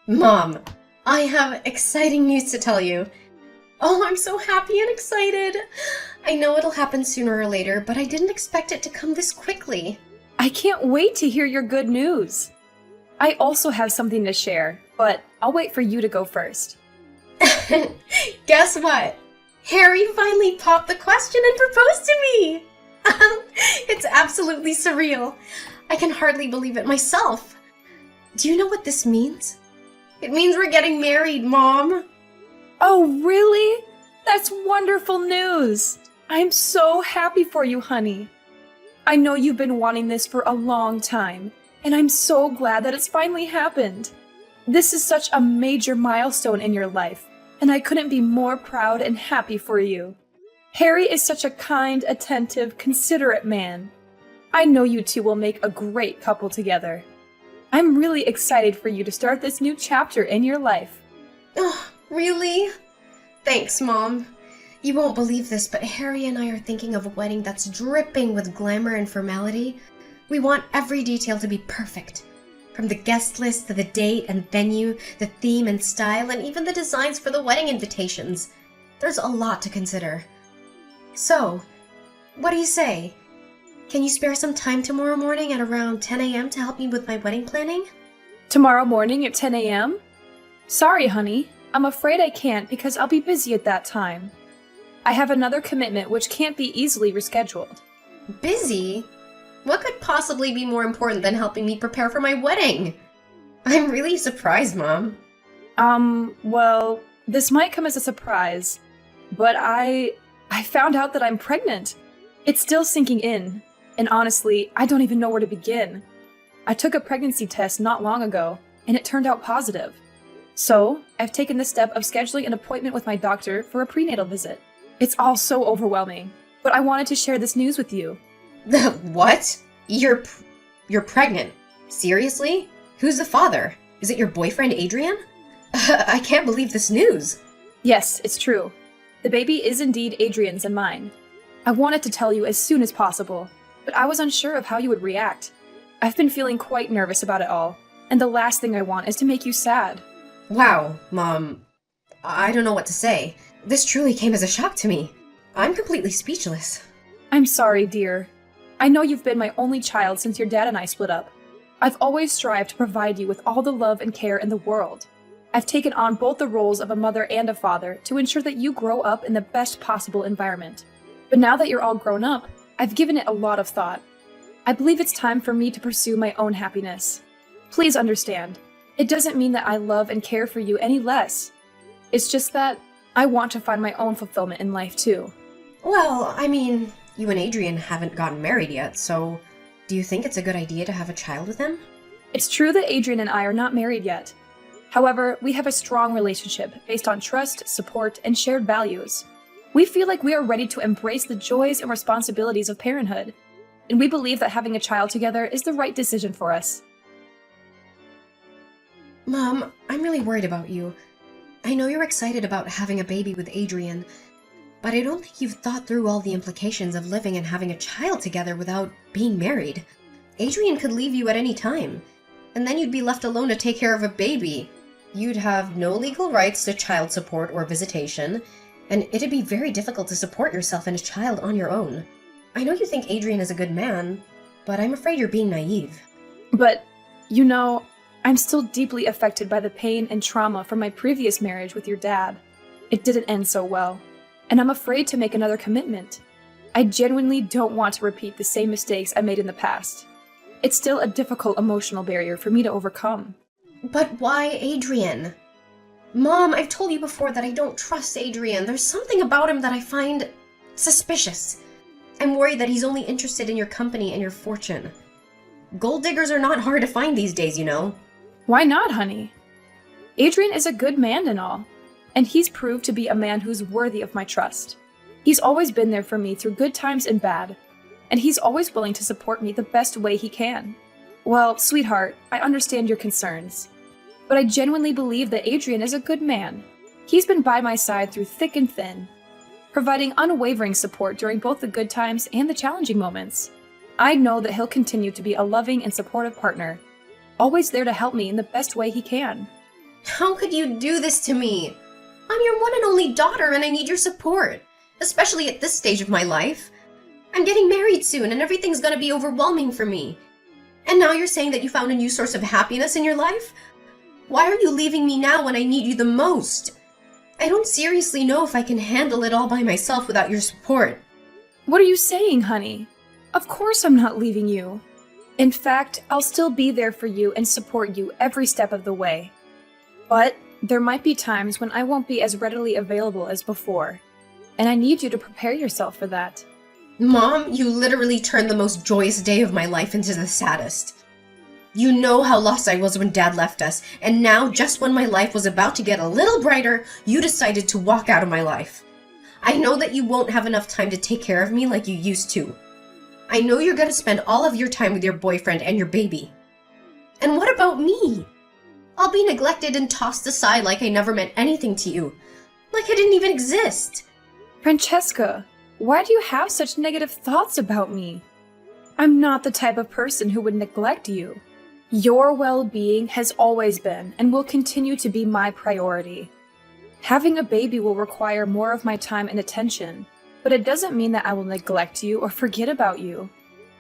Mom, I have exciting news to tell you. Oh, I'm so happy and excited. I know it'll happen sooner or later, but I didn't expect it to come this quickly. I can't wait to hear your good news. I also have something to share, but I'll wait for you to go first. Guess what? Harry finally popped the question and proposed to me. It's absolutely surreal. I can hardly believe it myself. Do you know what this means? It means we're getting married, Mom. Oh, really? That's wonderful news. I'm so happy for you, honey. I know you've been wanting this for a long time, and I'm so glad that it's finally happened. This is such a major milestone in your life, and I couldn't be more proud and happy for you. Harry is such a kind, attentive, considerate man. I know you two will make a great couple together. I'm really excited for you to start this new chapter in your life. Oh, really? Thanks, Mom. You won't believe this, but Harry and I are thinking of a wedding that's dripping with glamour and formality. We want every detail to be perfect. From the guest list to the date and venue, the theme and style, and even the designs for the wedding invitations. There's a lot to consider. So, what do you say? Can you spare some time tomorrow morning at around 10 a.m. to help me with my wedding planning? Tomorrow morning at 10 a.m.? Sorry, honey. I'm afraid I can't because I'll be busy at that time. I have another commitment which can't be easily rescheduled. Busy? What could possibly be more important than helping me prepare for my wedding? I'm really surprised, Mom. Well, this might come as a surprise, but I found out that I'm pregnant. It's still sinking in, and honestly, I don't even know where to begin. I took a pregnancy test not long ago, and it turned out positive. So, I've taken the step of scheduling an appointment with my doctor for a prenatal visit. It's all so overwhelming, but I wanted to share this news with you. What? You're pregnant? Seriously? Who's the father? Is it your boyfriend, Adrian? I can't believe this news. Yes, it's true. The baby is indeed Adrian's and mine. I wanted to tell you as soon as possible, but I was unsure of how you would react. I've been feeling quite nervous about it all, and the last thing I want is to make you sad. Wow, Mom. I don't know what to say. This truly came as a shock to me. I'm completely speechless. I'm sorry, dear. I know you've been my only child since your dad and I split up. I've always strived to provide you with all the love and care in the world. I've taken on both the roles of a mother and a father to ensure that you grow up in the best possible environment. But now that you're all grown up, I've given it a lot of thought. I believe it's time for me to pursue my own happiness. Please understand, it doesn't mean that I love and care for you any less. It's just that I want to find my own fulfillment in life too. Well, I mean, you and Adrian haven't gotten married yet, so do you think it's a good idea to have a child with him? It's true that Adrian and I are not married yet. However, we have a strong relationship based on trust, support, and shared values. We feel like we are ready to embrace the joys and responsibilities of parenthood, and we believe that having a child together is the right decision for us. Mom, I'm really worried about you. I know you're excited about having a baby with Adrian, but I don't think you've thought through all the implications of living and having a child together without being married. Adrian could leave you at any time, and then you'd be left alone to take care of a baby. You'd have no legal rights to child support or visitation, and it'd be very difficult to support yourself and a child on your own. I know you think Adrian is a good man, but I'm afraid you're being naive. But, you know, I'm still deeply affected by the pain and trauma from my previous marriage with your dad. It didn't end so well, and I'm afraid to make another commitment. I genuinely don't want to repeat the same mistakes I made in the past. It's still a difficult emotional barrier for me to overcome. But why Adrian? Mom, I've told you before that I don't trust Adrian. There's something about him that I find suspicious. I'm worried that he's only interested in your company and your fortune. Gold diggers are not hard to find these days, you know. Why not, honey? Adrian is a good man and all, and he's proved to be a man who's worthy of my trust. He's always been there for me through good times and bad, and he's always willing to support me the best way he can. Well, sweetheart, I understand your concerns, but I genuinely believe that Adrian is a good man. He's been by my side through thick and thin, providing unwavering support during both the good times and the challenging moments. I know that he'll continue to be a loving and supportive partner, always there to help me in the best way he can. How could you do this to me? I'm your one and only daughter and I need your support, especially at this stage of my life. I'm getting married soon and everything's gonna be overwhelming for me. And now you're saying that you found a new source of happiness in your life? Why are you leaving me now when I need you the most? I don't seriously know if I can handle it all by myself without your support. What are you saying, honey? Of course I'm not leaving you. In fact, I'll still be there for you and support you every step of the way. But there might be times when I won't be as readily available as before, and I need you to prepare yourself for that. Mom, you literally turned the most joyous day of my life into the saddest. You know how lost I was when Dad left us, and now, just when my life was about to get a little brighter, you decided to walk out of my life. I know that you won't have enough time to take care of me like you used to. I know you're gonna spend all of your time with your boyfriend and your baby. And what about me? I'll be neglected and tossed aside like I never meant anything to you. Like I didn't even exist. Francesca, why do you have such negative thoughts about me? I'm not the type of person who would neglect you. Your well-being has always been and will continue to be my priority. Having a baby will require more of my time and attention, but it doesn't mean that I will neglect you or forget about you.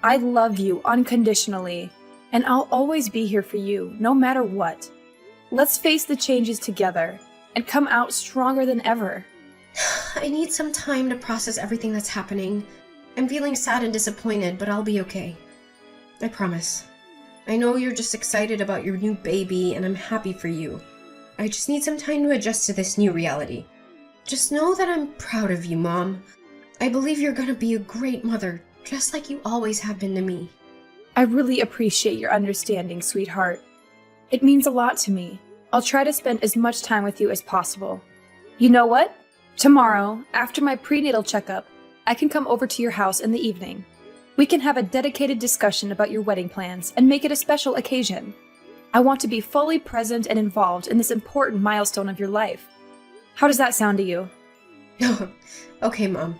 I love you unconditionally, and I'll always be here for you, no matter what. Let's face the changes together and come out stronger than ever. I need some time to process everything that's happening. I'm feeling sad and disappointed, but I'll be okay. I promise. I know you're just excited about your new baby, and I'm happy for you. I just need some time to adjust to this new reality. Just know that I'm proud of you, Mom. I believe you're gonna be a great mother, just like you always have been to me. I really appreciate your understanding, sweetheart. It means a lot to me. I'll try to spend as much time with you as possible. You know what? Tomorrow, after my prenatal checkup, I can come over to your house in the evening. We can have a dedicated discussion about your wedding plans and make it a special occasion. I want to be fully present and involved in this important milestone of your life. How does that sound to you? Okay, Mom.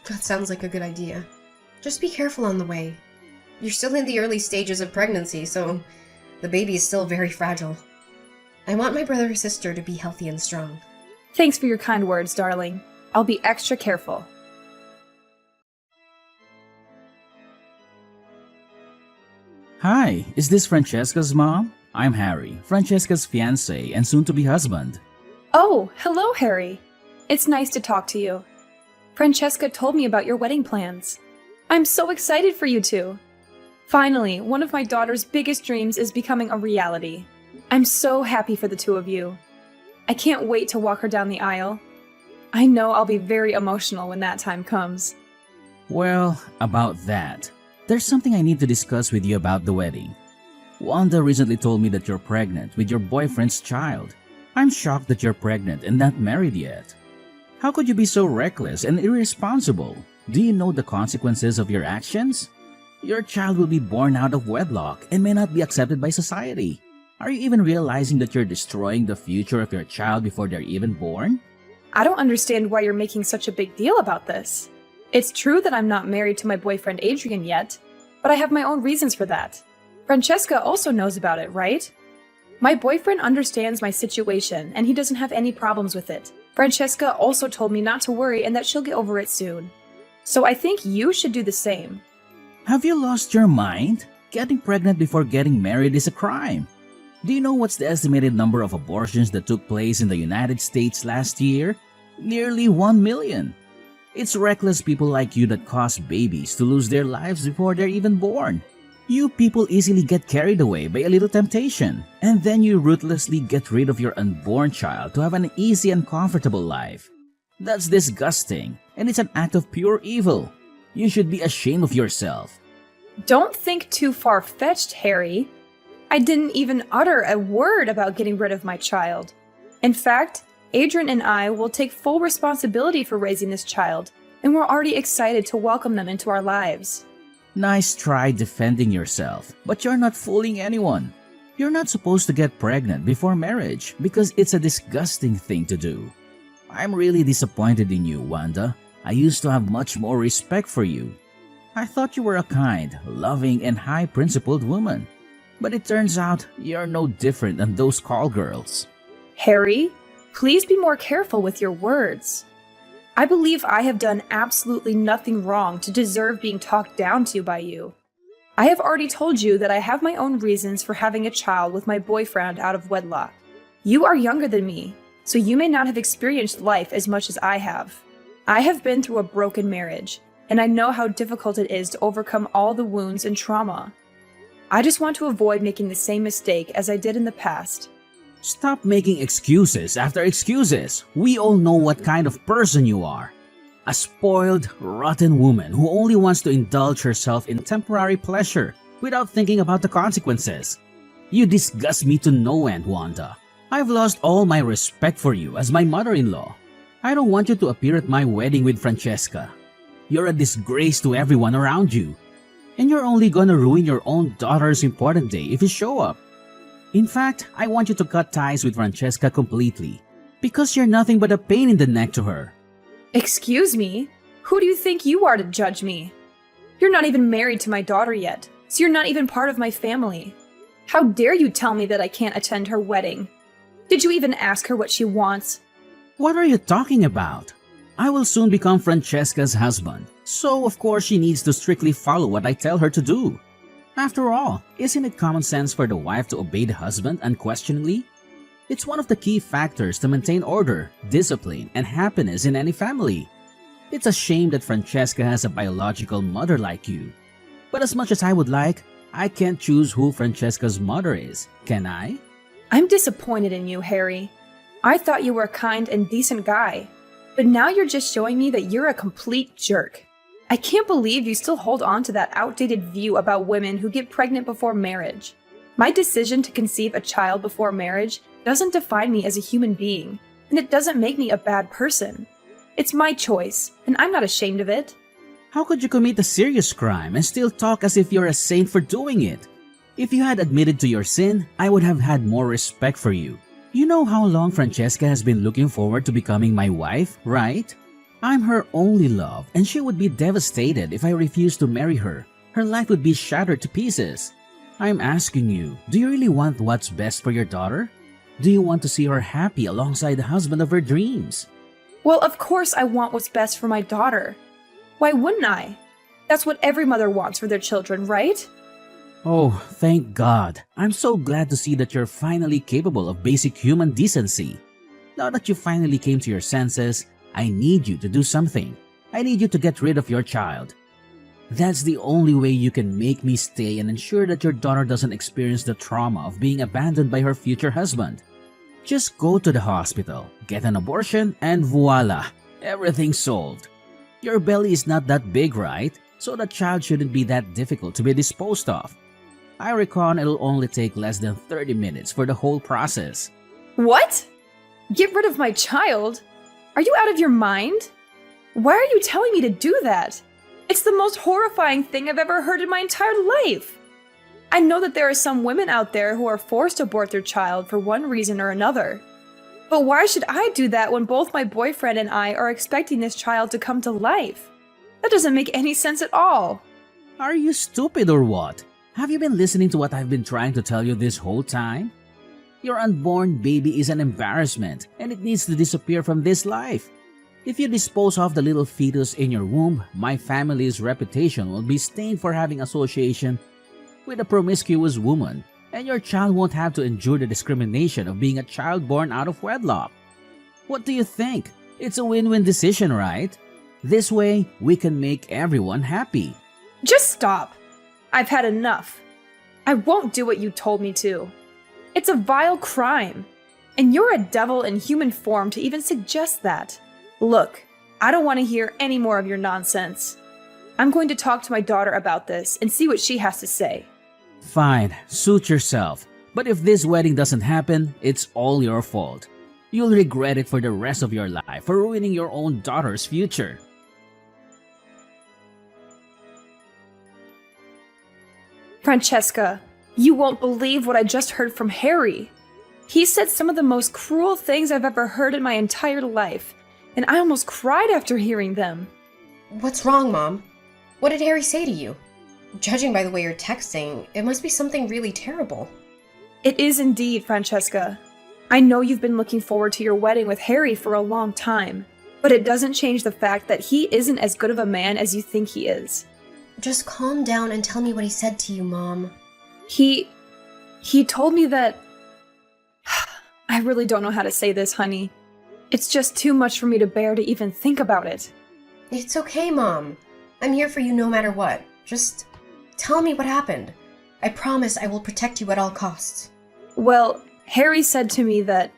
That sounds like a good idea. Just be careful on the way. You're still in the early stages of pregnancy, so the baby is still very fragile. I want my brother or sister to be healthy and strong. Thanks for your kind words, darling. I'll be extra careful. Hi, is this Francesca's mom? I'm Harry, Francesca's fiancé and soon-to-be husband. Oh, hello, Harry. It's nice to talk to you. Francesca told me about your wedding plans. I'm so excited for you two. Finally, one of my daughter's biggest dreams is becoming a reality. I'm so happy for the two of you. I can't wait to walk her down the aisle. I know I'll be very emotional when that time comes. Well, about that, there's something I need to discuss with you about the wedding. Wanda recently told me that you're pregnant with your boyfriend's child. I'm shocked that you're pregnant and not married yet. How could you be so reckless and irresponsible? Do you know the consequences of your actions? Your child will be born out of wedlock and may not be accepted by society. Are you even realizing that you're destroying the future of your child before they're even born? I don't understand why you're making such a big deal about this. It's true that I'm not married to my boyfriend Adrian yet, but I have my own reasons for that. Francesca also knows about it, right? My boyfriend understands my situation and he doesn't have any problems with it. Francesca also told me not to worry and that she'll get over it soon. So I think you should do the same. Have you lost your mind? Getting pregnant before getting married is a crime. Do you know what's the estimated number of abortions that took place in the United States last year? Nearly 1 million. It's reckless people like you that cause babies to lose their lives before they're even born. You people easily get carried away by a little temptation, and then you ruthlessly get rid of your unborn child to have an easy and comfortable life. That's disgusting, and it's an act of pure evil. You should be ashamed of yourself. Don't think too far-fetched, Harry. I didn't even utter a word about getting rid of my child. In fact, Adrian and I will take full responsibility for raising this child, and we're already excited to welcome them into our lives. Nice try defending yourself, but you're not fooling anyone. You're not supposed to get pregnant before marriage because it's a disgusting thing to do. I'm really disappointed in you, Wanda. I used to have much more respect for you. I thought you were a kind, loving, and high-principled woman. But it turns out you're no different than those call girls. Harry, please be more careful with your words. I believe I have done absolutely nothing wrong to deserve being talked down to by you. I have already told you that I have my own reasons for having a child with my boyfriend out of wedlock. You are younger than me, so you may not have experienced life as much as I have. I have been through a broken marriage, and I know how difficult it is to overcome all the wounds and trauma. I just want to avoid making the same mistake as I did in the past. Stop making excuses after excuses. We all know what kind of person you are. A spoiled, rotten woman who only wants to indulge herself in temporary pleasure without thinking about the consequences. You disgust me to no end, Wanda. I've lost all my respect for you as my mother-in-law. I don't want you to appear at my wedding with Francesca. You're a disgrace to everyone around you. And you're only gonna ruin your own daughter's important day if you show up. In fact, I want you to cut ties with Francesca completely, because you're nothing but a pain in the neck to her. Excuse me? Who do you think you are to judge me? You're not even married to my daughter yet, so you're not even part of my family. How dare you tell me that I can't attend her wedding? Did you even ask her what she wants? What are you talking about? I will soon become Francesca's husband, so of course she needs to strictly follow what I tell her to do. After all, isn't it common sense for the wife to obey the husband unquestioningly? It's one of the key factors to maintain order, discipline, and happiness in any family. It's a shame that Francesca has a biological mother like you. But as much as I would like, I can't choose who Francesca's mother is, can I? I'm disappointed in you, Harry. I thought you were a kind and decent guy, but now you're just showing me that you're a complete jerk. I can't believe you still hold on to that outdated view about women who get pregnant before marriage. My decision to conceive a child before marriage doesn't define me as a human being, and it doesn't make me a bad person. It's my choice, and I'm not ashamed of it. How could you commit a serious crime and still talk as if you're a saint for doing it? If you had admitted to your sin, I would have had more respect for you. You know how long Francesca has been looking forward to becoming my wife, right? I'm her only love, and she would be devastated if I refused to marry her. Her life would be shattered to pieces. I'm asking you, do you really want what's best for your daughter? Do you want to see her happy alongside the husband of her dreams? Well, of course I want what's best for my daughter. Why wouldn't I? That's what every mother wants for their children, right? Oh, thank God. I'm so glad to see that you're finally capable of basic human decency. Now that you finally came to your senses, I need you to do something. I need you to get rid of your child. That's the only way you can make me stay and ensure that your daughter doesn't experience the trauma of being abandoned by her future husband. Just go to the hospital, get an abortion, and voila, everything's solved. Your belly is not that big, right? So the child shouldn't be that difficult to be disposed of. I reckon it'll only take less than 30 minutes for the whole process. What? Get rid of my child? Are you out of your mind? Why are you telling me to do that? It's the most horrifying thing I've ever heard in my entire life. I know that there are some women out there who are forced to abort their child for one reason or another. But why should I do that when both my boyfriend and I are expecting this child to come to life? That doesn't make any sense at all. Are you stupid or what? Have you been listening to what I've been trying to tell you this whole time? Your unborn baby is an embarrassment and it needs to disappear from this life. If you dispose of the little fetus in your womb, my family's reputation will be stained for having association with a promiscuous woman, and your child won't have to endure the discrimination of being a child born out of wedlock. What do you think? It's a win-win decision, right? This way, we can make everyone happy. Just stop. I've had enough. I won't do what you told me to. It's a vile crime. And you're a devil in human form to even suggest that. Look, I don't want to hear any more of your nonsense. I'm going to talk to my daughter about this and see what she has to say. Fine, suit yourself. But if this wedding doesn't happen, it's all your fault. You'll regret it for the rest of your life for ruining your own daughter's future. Francesca, you won't believe what I just heard from Harry. He said some of the most cruel things I've ever heard in my entire life, and I almost cried after hearing them. What's wrong, Mom? What did Harry say to you? Judging by the way you're texting, it must be something really terrible. It is indeed, Francesca. I know you've been looking forward to your wedding with Harry for a long time, but it doesn't change the fact that he isn't as good of a man as you think he is. Just calm down and tell me what he said to you, Mom. He told me that... I really don't know how to say this, honey. It's just too much for me to bear to even think about it. It's okay, Mom. I'm here for you no matter what. Just tell me what happened. I promise I will protect you at all costs. Well, Harry said to me that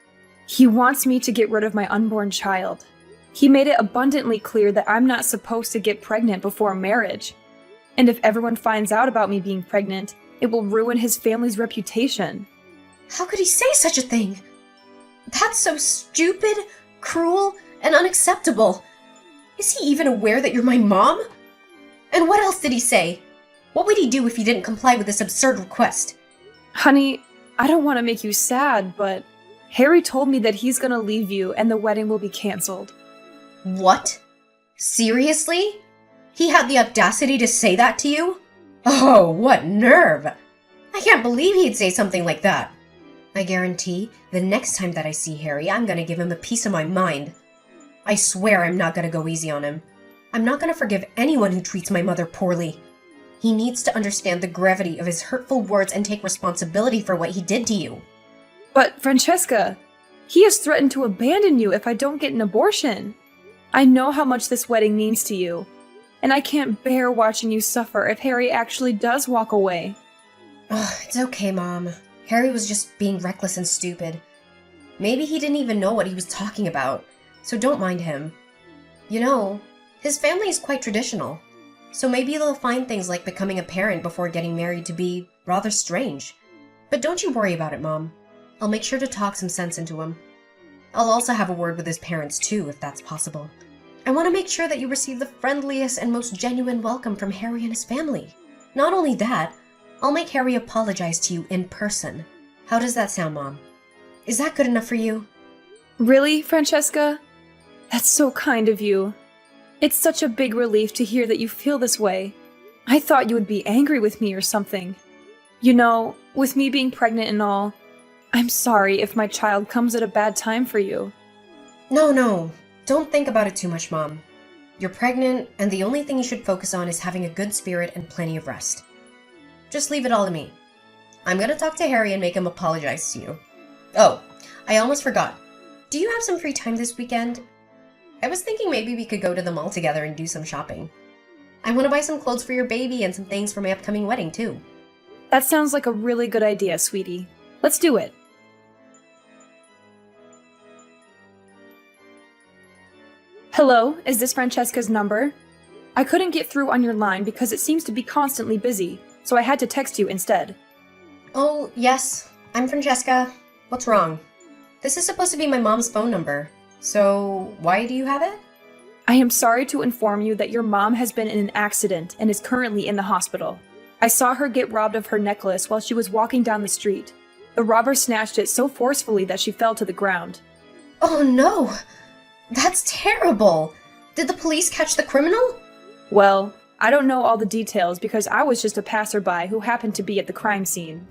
he wants me to get rid of my unborn child. He made it abundantly clear that I'm not supposed to get pregnant before marriage. And if everyone finds out about me being pregnant, it will ruin his family's reputation. How could he say such a thing? That's so stupid, cruel, and unacceptable. Is he even aware that you're my mom? And what else did he say? What would he do if you didn't comply with this absurd request? Honey, I don't want to make you sad, but Harry told me that he's gonna leave you and the wedding will be canceled. What? Seriously? He had the audacity to say that to you? Oh, what nerve! I can't believe he'd say something like that. I guarantee the next time that I see Harry, I'm gonna give him a piece of my mind. I swear I'm not gonna go easy on him. I'm not gonna forgive anyone who treats my mother poorly. He needs to understand the gravity of his hurtful words and take responsibility for what he did to you. But Francesca, he has threatened to abandon you if I don't get an abortion. I know how much this wedding means to you, and I can't bear watching you suffer if Harry actually does walk away. It's okay, Mom. Harry was just being reckless and stupid. Maybe he didn't even know what he was talking about, so don't mind him. You know, his family is quite traditional, so maybe they'll find things like becoming a parent before getting married to be rather strange. But don't you worry about it, Mom. I'll make sure to talk some sense into him. I'll also have a word with his parents too, if that's possible. I want to make sure that you receive the friendliest and most genuine welcome from Harry and his family. Not only that, I'll make Harry apologize to you in person. How does that sound, Mom? Is that good enough for you? Really, Francesca? That's so kind of you. It's such a big relief to hear that you feel this way. I thought you would be angry with me or something. You know, with me being pregnant and all, I'm sorry if my child comes at a bad time for you. No. Don't think about it too much, Mom. You're pregnant, and the only thing you should focus on is having a good spirit and plenty of rest. Just leave it all to me. I'm gonna talk to Harry and make him apologize to you. Oh, I almost forgot. Do you have some free time this weekend? I was thinking maybe we could go to the mall together and do some shopping. I want to buy some clothes for your baby and some things for my upcoming wedding, too. That sounds like a really good idea, sweetie. Let's do it. Hello, is this Francesca's number? I couldn't get through on your line because it seems to be constantly busy, so I had to text you instead. Oh, yes. I'm Francesca. What's wrong? This is supposed to be my mom's phone number. So, why do you have it? I am sorry to inform you that your mom has been in an accident and is currently in the hospital. I saw her get robbed of her necklace while she was walking down the street. The robber snatched it so forcefully that she fell to the ground. Oh no! That's terrible! Did the police catch the criminal? Well, I don't know all the details because I was just a passerby who happened to be at the crime scene.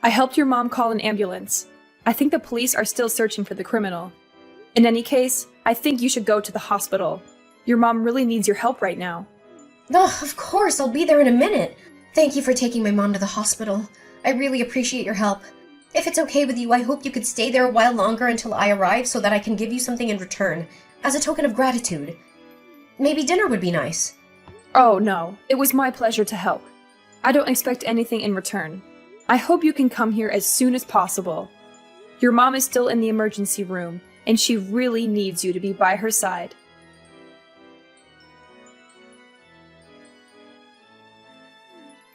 I helped your mom call an ambulance. I think the police are still searching for the criminal. In any case, I think you should go to the hospital. Your mom really needs your help right now. Oh, of course, I'll be there in a minute. Thank you for taking my mom to the hospital. I really appreciate your help. If it's okay with you, I hope you could stay there a while longer until I arrive so that I can give you something in return, as a token of gratitude. Maybe dinner would be nice. Oh no, it was my pleasure to help. I don't expect anything in return. I hope you can come here as soon as possible. Your mom is still in the emergency room, and she really needs you to be by her side.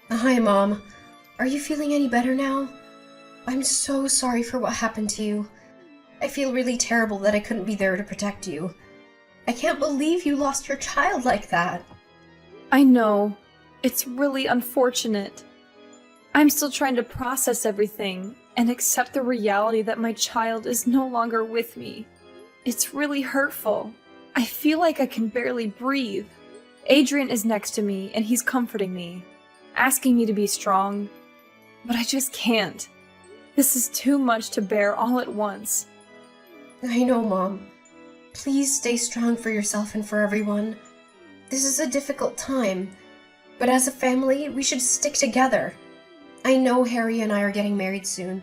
Hi, Mom. Are you feeling any better now? I'm so sorry for what happened to you. I feel really terrible that I couldn't be there to protect you. I can't believe you lost your child like that. I know. It's really unfortunate. I'm still trying to process everything and accept the reality that my child is no longer with me. It's really hurtful. I feel like I can barely breathe. Adrian is next to me and he's comforting me, asking me to be strong, but I just can't. This is too much to bear all at once. I know, Mom. Please stay strong for yourself and for everyone. This is a difficult time, but as a family, we should stick together. I know Harry and I are getting married soon,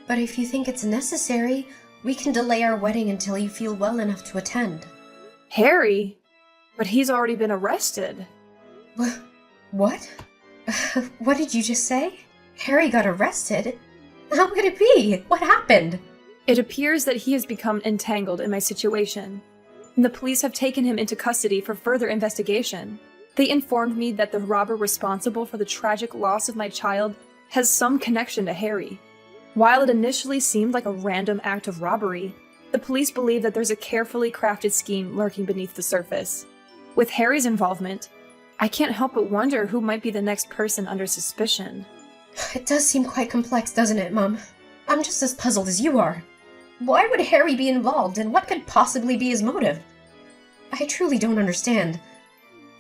but if you think it's necessary, we can delay our wedding until you feel well enough to attend. Harry? But he's already been arrested. What? What did you just say? Harry got arrested? How could it be? What happened? It appears that he has become entangled in my situation, and the police have taken him into custody for further investigation. They informed me that the robber responsible for the tragic loss of my child has some connection to Harry. While it initially seemed like a random act of robbery, the police believe that there's a carefully crafted scheme lurking beneath the surface. With Harry's involvement, I can't help but wonder who might be the next person under suspicion. It does seem quite complex, doesn't it, Mom? I'm just as puzzled as you are. Why would Harry be involved, and what could possibly be his motive? I truly don't understand.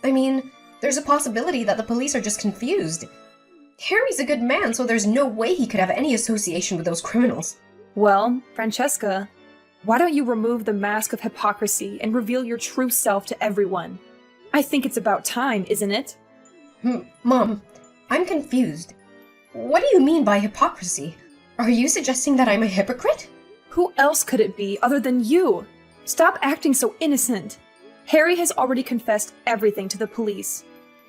I mean, there's a possibility that the police are just confused. Harry's a good man, so there's no way he could have any association with those criminals. Well, Francesca, why don't you remove the mask of hypocrisy and reveal your true self to everyone? I think it's about time, isn't it? Mom, I'm confused. What do you mean by hypocrisy? Are you suggesting that I'm a hypocrite? Who else could it be other than you? Stop acting so innocent. Harry has already confessed everything to the police.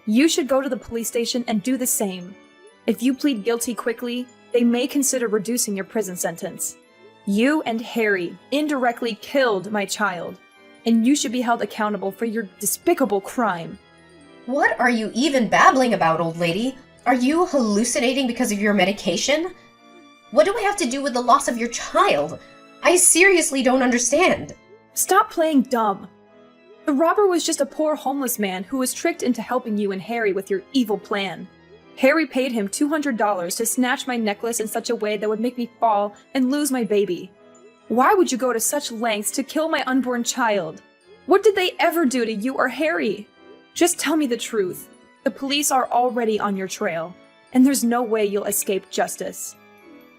You should go to the police station and do the same. If you plead guilty quickly, they may consider reducing your prison sentence. You and Harry indirectly killed my child, and you should be held accountable for your despicable crime. What are you even babbling about, old lady? Are you hallucinating because of your medication? What do I have to do with the loss of your child? I seriously don't understand. Stop playing dumb. The robber was just a poor homeless man who was tricked into helping you and Harry with your evil plan. Harry paid him $200 to snatch my necklace in such a way that would make me fall and lose my baby. Why would you go to such lengths to kill my unborn child? What did they ever do to you or Harry? Just tell me the truth. The police are already on your trail, and there's no way you'll escape justice.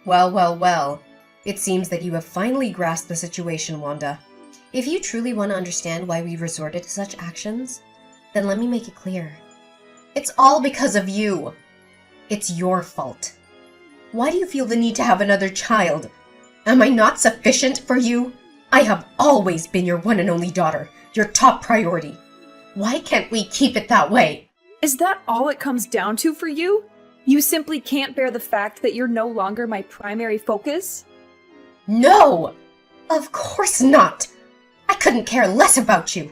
Well. It seems that you have finally grasped the situation, Wanda. If you truly want to understand why we resorted to such actions, then let me make it clear. It's all because of you. It's your fault. Why do you feel the need to have another child? Am I not sufficient for you? I have always been your one and only daughter, your top priority. Why can't we keep it that way? Is that all it comes down to for you? You simply can't bear the fact that you're no longer my primary focus? No! Of course not! I couldn't care less about you.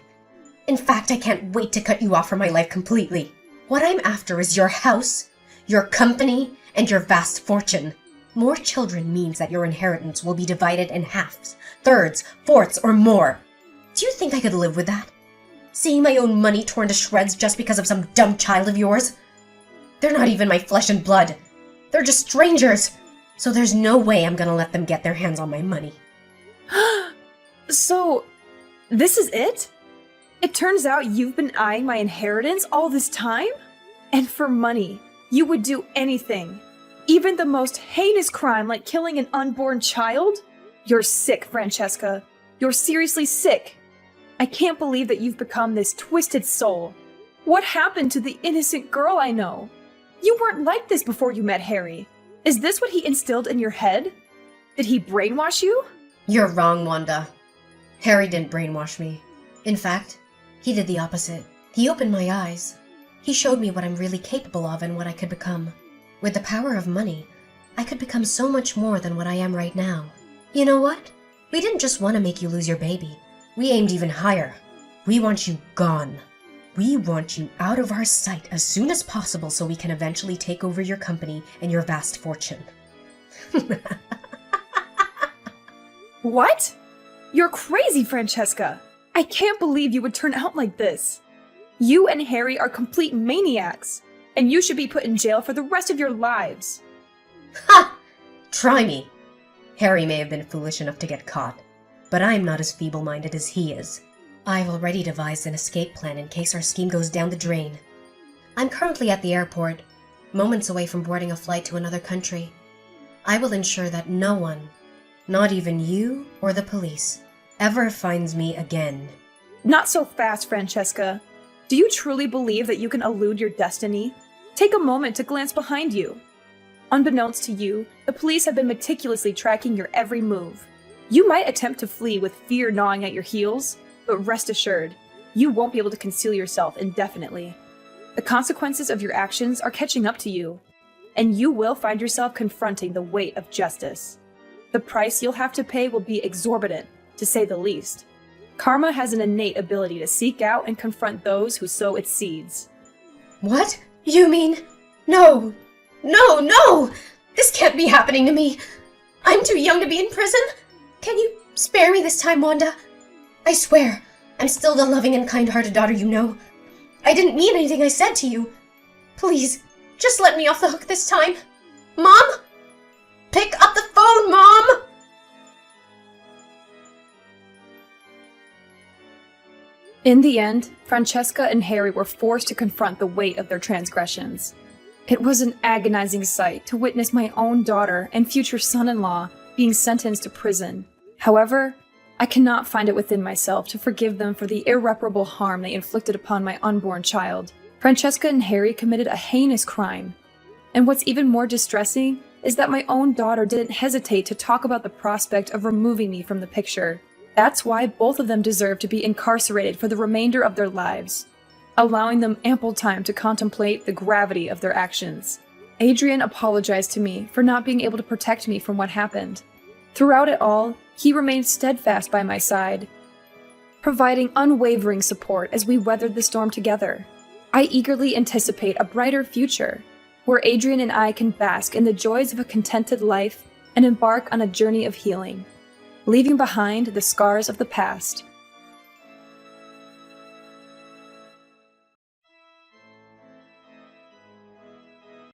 In fact, I can't wait to cut you off from my life completely. What I'm after is your house, your company, and your vast fortune. More children means that your inheritance will be divided in halves, thirds, fourths, or more. Do you think I could live with that? Seeing my own money torn to shreds just because of some dumb child of yours? They're not even my flesh and blood. They're just strangers. So there's no way I'm gonna let them get their hands on my money. So, this is it? It turns out you've been eyeing my inheritance all this time? And for money, you would do anything. Even the most heinous crime like killing an unborn child? You're sick, Francesca. You're seriously sick. I can't believe that you've become this twisted soul. What happened to the innocent girl I know? You weren't like this before you met Harry. Is this what he instilled in your head? Did he brainwash you? You're wrong, Wanda. Harry didn't brainwash me. In fact, he did the opposite. He opened my eyes. He showed me what I'm really capable of and what I could become. With the power of money, I could become so much more than what I am right now. You know what? We didn't just want to make you lose your baby. We aimed even higher. We want you gone. We want you out of our sight as soon as possible so we can eventually take over your company and your vast fortune. What? You're crazy, Francesca. I can't believe you would turn out like this. You and Harry are complete maniacs, and you should be put in jail for the rest of your lives. Ha! Try me. Harry may have been foolish enough to get caught, but I'm not as feeble-minded as he is. I've already devised an escape plan in case our scheme goes down the drain. I'm currently at the airport, moments away from boarding a flight to another country. I will ensure that no one, Not even you or the police ever finds me again. Not so fast, Francesca. Do you truly believe that you can elude your destiny? Take a moment to glance behind you. Unbeknownst to you, the police have been meticulously tracking your every move. You might attempt to flee with fear gnawing at your heels, but rest assured, you won't be able to conceal yourself indefinitely. The consequences of your actions are catching up to you, and you will find yourself confronting the weight of justice. The price you'll have to pay will be exorbitant, to say the least. Karma has an innate ability to seek out and confront those who sow its seeds. What? You mean? No! No, no! This can't be happening to me! I'm too young to be in prison! Can you spare me this time, Wanda? I swear, I'm still the loving and kind-hearted daughter you know. I didn't mean anything I said to you. Please, just let me off the hook this time. Mom? Pick up the phone, Mom! In the end, Francesca and Harry were forced to confront the weight of their transgressions. It was an agonizing sight to witness my own daughter and future son-in-law being sentenced to prison. However, I cannot find it within myself to forgive them for the irreparable harm they inflicted upon my unborn child. Francesca and Harry committed a heinous crime. And what's even more distressing is that my own daughter didn't hesitate to talk about the prospect of removing me from the picture. That's why both of them deserve to be incarcerated for the remainder of their lives, allowing them ample time to contemplate the gravity of their actions. Adrian apologized to me for not being able to protect me from what happened. Throughout it all, he remained steadfast by my side, providing unwavering support as we weathered the storm together. I eagerly anticipate a brighter future, where Adrian and I can bask in the joys of a contented life and embark on a journey of healing, leaving behind the scars of the past